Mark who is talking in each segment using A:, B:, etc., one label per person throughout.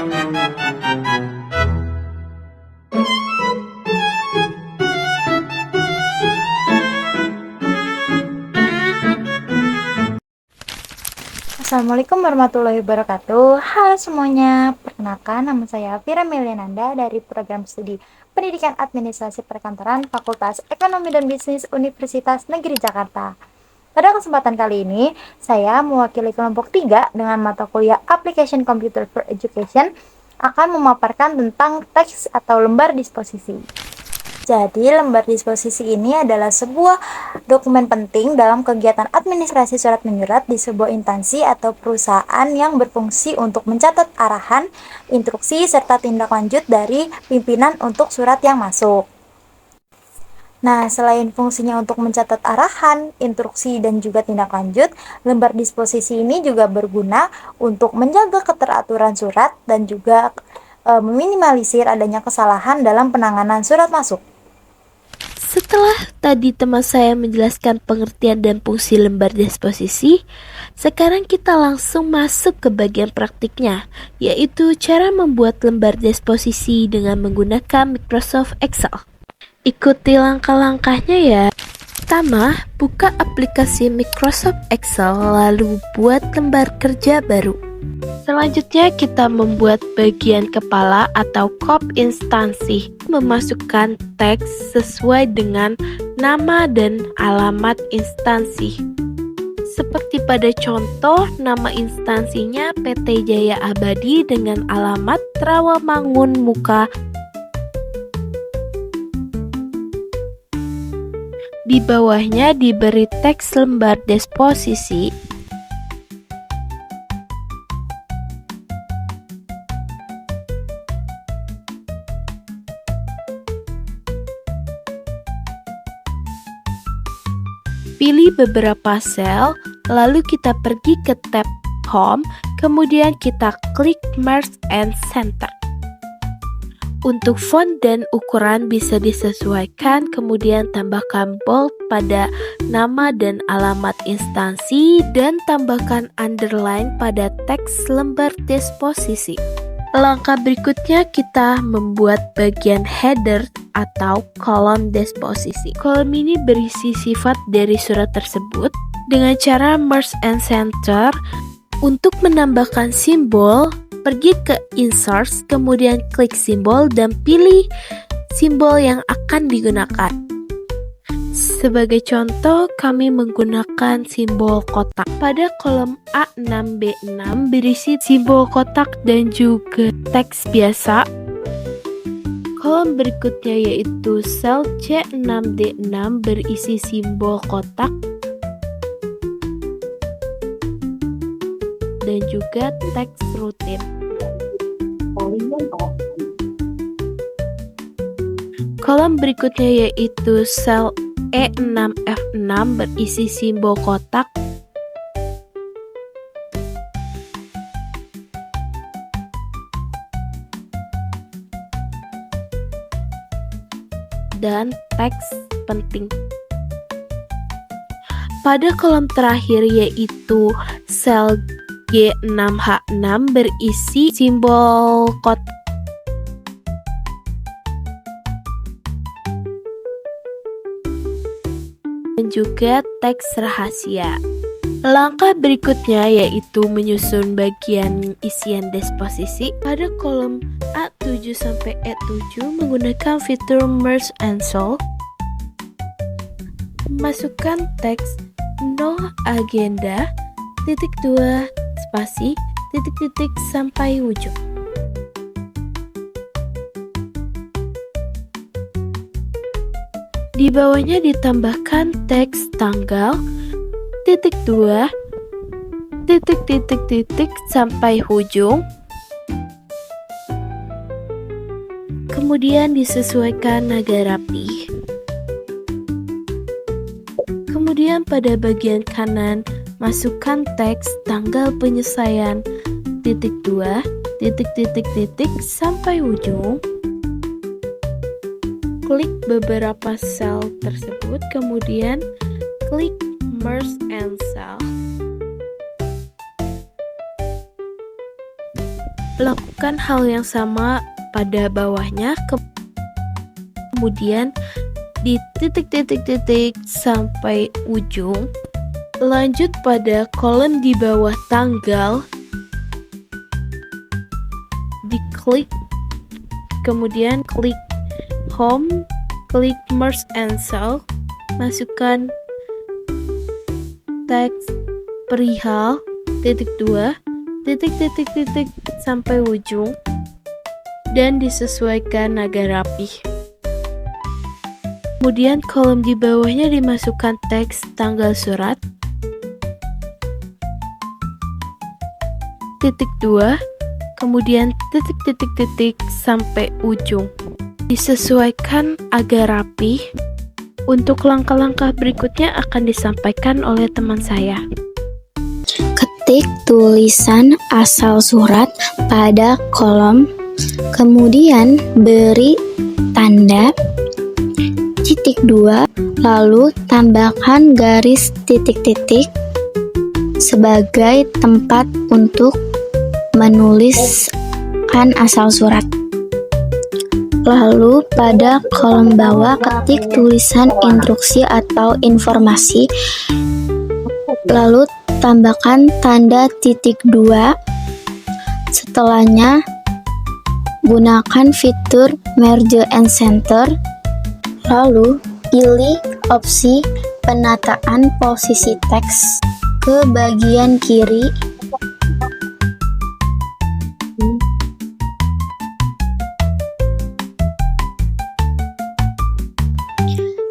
A: Assalamualaikum warahmatullahi wabarakatuh. Halo semuanya, perkenalkan nama saya Vira Meliananda dari program studi Pendidikan Administrasi Perkantoran Fakultas Ekonomi dan Bisnis Universitas Negeri Jakarta. Pada kesempatan kali ini, saya mewakili kelompok 3 dengan mata kuliah Application Computer for Education akan memaparkan tentang teks atau lembar disposisi. Jadi, lembar disposisi ini adalah sebuah dokumen penting dalam kegiatan administrasi surat menyurat di sebuah instansi atau perusahaan yang berfungsi untuk mencatat arahan, instruksi, serta tindak lanjut dari pimpinan untuk surat yang masuk. Nah, selain fungsinya untuk mencatat arahan, instruksi, dan juga tindak lanjut, lembar disposisi ini juga berguna untuk menjaga keteraturan surat dan juga meminimalisir adanya kesalahan dalam penanganan surat masuk.
B: Setelah tadi teman saya menjelaskan pengertian dan fungsi lembar disposisi, sekarang kita langsung masuk ke bagian praktiknya, yaitu cara membuat lembar disposisi dengan menggunakan Microsoft Excel. Ikuti langkah-langkahnya ya. Pertama, buka aplikasi Microsoft Excel lalu buat lembar kerja baru. Selanjutnya kita membuat bagian kepala atau kop instansi, memasukkan teks sesuai dengan nama dan alamat instansi. Seperti pada contoh, nama instansinya PT Jaya Abadi dengan alamat Rawamangun Muka. Di bawahnya diberi teks lembar disposisi. Pilih beberapa sel, lalu kita pergi ke tab Home, kemudian kita klik Merge and Center. Untuk font dan ukuran bisa disesuaikan, kemudian tambahkan bold pada nama dan alamat instansi, dan tambahkan underline pada teks lembar disposisi. Langkah berikutnya kita membuat bagian header atau kolom disposisi. Kolom ini berisi sifat dari surat tersebut dengan cara merge and center. Untuk menambahkan simbol, pergi ke insert, kemudian klik simbol dan pilih simbol yang akan digunakan. Sebagai contoh, kami menggunakan simbol kotak. Pada kolom A6B6 berisi simbol kotak dan juga teks biasa. Kolom berikutnya yaitu sel C6D6 berisi simbol kotak dan juga teks rutin. Kolom berikutnya yaitu sel E6F6 berisi simbol kotak dan teks penting. Pada kolom terakhir yaitu sel G6H6 berisi simbol kotak dan juga teks rahasia. Langkah berikutnya yaitu menyusun bagian isian disposisi. Pada kolom A7 sampai E7 menggunakan fitur Merge and Sort. Masukkan teks no agenda (2) spasi titik-titik sampai ujung. Di bawahnya ditambahkan teks tanggal (2) titik-titik sampai ujung. Kemudian disesuaikan agak rapi. Kemudian pada bagian kanan masukkan teks tanggal penyelesaian (2) titik sampai ujung. Klik beberapa sel tersebut, kemudian klik Merge and Cell. Lakukan hal yang sama pada bawahnya, kemudian di titik-titik-titik sampai ujung. Lanjut pada kolom di bawah tanggal, diklik, kemudian klik home, klik merge and cell, masukkan teks perihal (2) titik-titik-titik sampai ujung dan disesuaikan agar rapih. Kemudian kolom di bawahnya dimasukkan teks tanggal surat (2), kemudian titik-titik-titik sampai ujung. Disesuaikan agar rapih. Untuk langkah-langkah berikutnya akan disampaikan oleh teman saya.
C: Ketik tulisan asal surat pada kolom, kemudian beri tanda titik 2, lalu tambahkan garis titik-titik sebagai tempat untuk menuliskan asal surat. Lalu pada kolom bawah ketik tulisan instruksi atau informasi, lalu tambahkan tanda titik 2. Setelahnya gunakan fitur merge and center, lalu pilih opsi penataan posisi teks ke bagian kiri.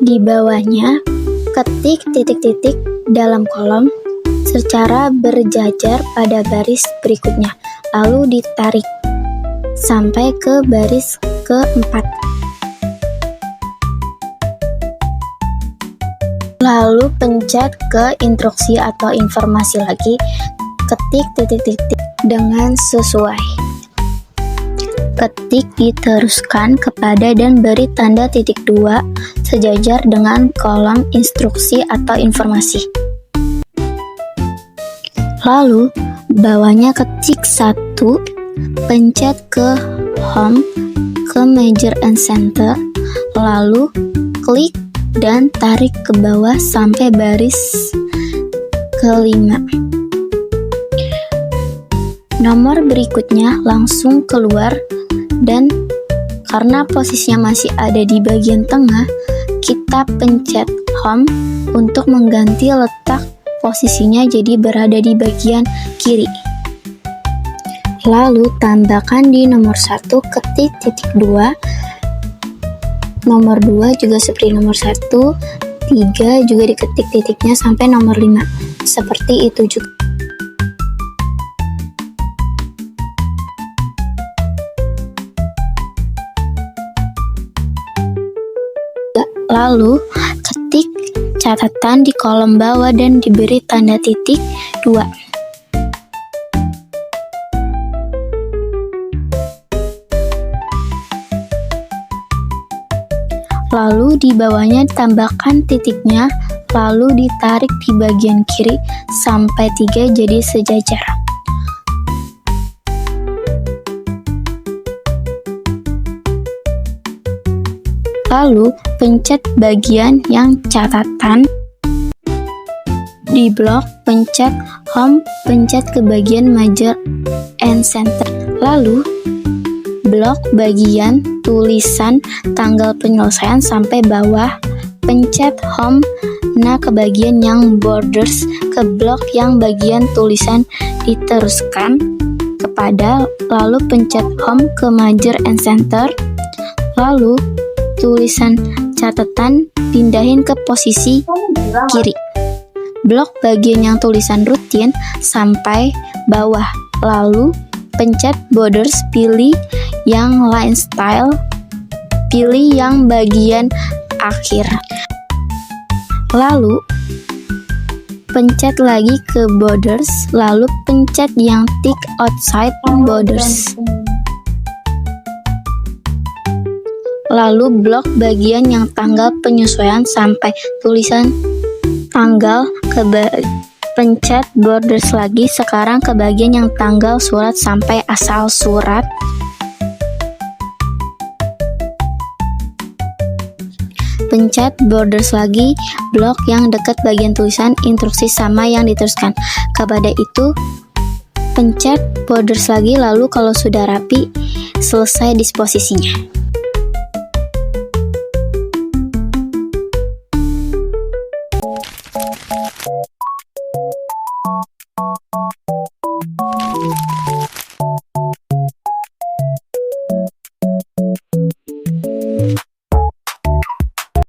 C: Di bawahnya, ketik titik-titik dalam kolom secara berjajar pada baris berikutnya, lalu ditarik sampai ke baris keempat. Lalu pencet ke instruksi atau informasi lagi, ketik titik-titik dengan sesuai. Ketik diteruskan kepada dan beri tanda titik 2 sejajar dengan kolom instruksi atau informasi. Lalu bawahnya ketik 1, pencet ke home, ke measure and center, lalu klik dan tarik ke bawah sampai baris ke-5. Nomor berikutnya langsung keluar, dan karena posisinya masih ada di bagian tengah, kita pencet home untuk mengganti letak posisinya jadi berada di bagian kiri. Lalu tambahkan di nomor 1 ketik titik 2, nomor 2 juga seperti nomor 1, 3 juga diketik titiknya sampai nomor 5. Seperti itu juga. Lalu ketik catatan di kolom bawah dan diberi tanda titik 2. Lalu di bawahnya tambahkan titiknya, lalu ditarik di bagian kiri sampai 3 jadi sejajar. Lalu pencet bagian yang catatan. Di blok pencet home, pencet ke bagian measure and center. Lalu blok bagian tulisan tanggal penyelesaian sampai bawah, pencet home. Nah, ke bagian yang borders, ke blok yang bagian tulisan diteruskan kepada, lalu pencet home ke measure and center. Lalu tulisan catatan pindahin ke posisi kiri. Blok bagian yang tulisan rutin sampai bawah, lalu pencet borders, pilih yang line style, pilih yang bagian akhir. Lalu pencet lagi ke borders, lalu pencet yang tick outside borders. Lalu blok bagian yang tanggal penyesuaian sampai tulisan tanggal Pencet borders lagi, sekarang ke bagian yang tanggal surat sampai asal surat. Pencet borders lagi, blok yang dekat bagian tulisan instruksi sama yang diteruskan. Kepada itu, pencet borders lagi, lalu kalau sudah rapi, selesai disposisinya.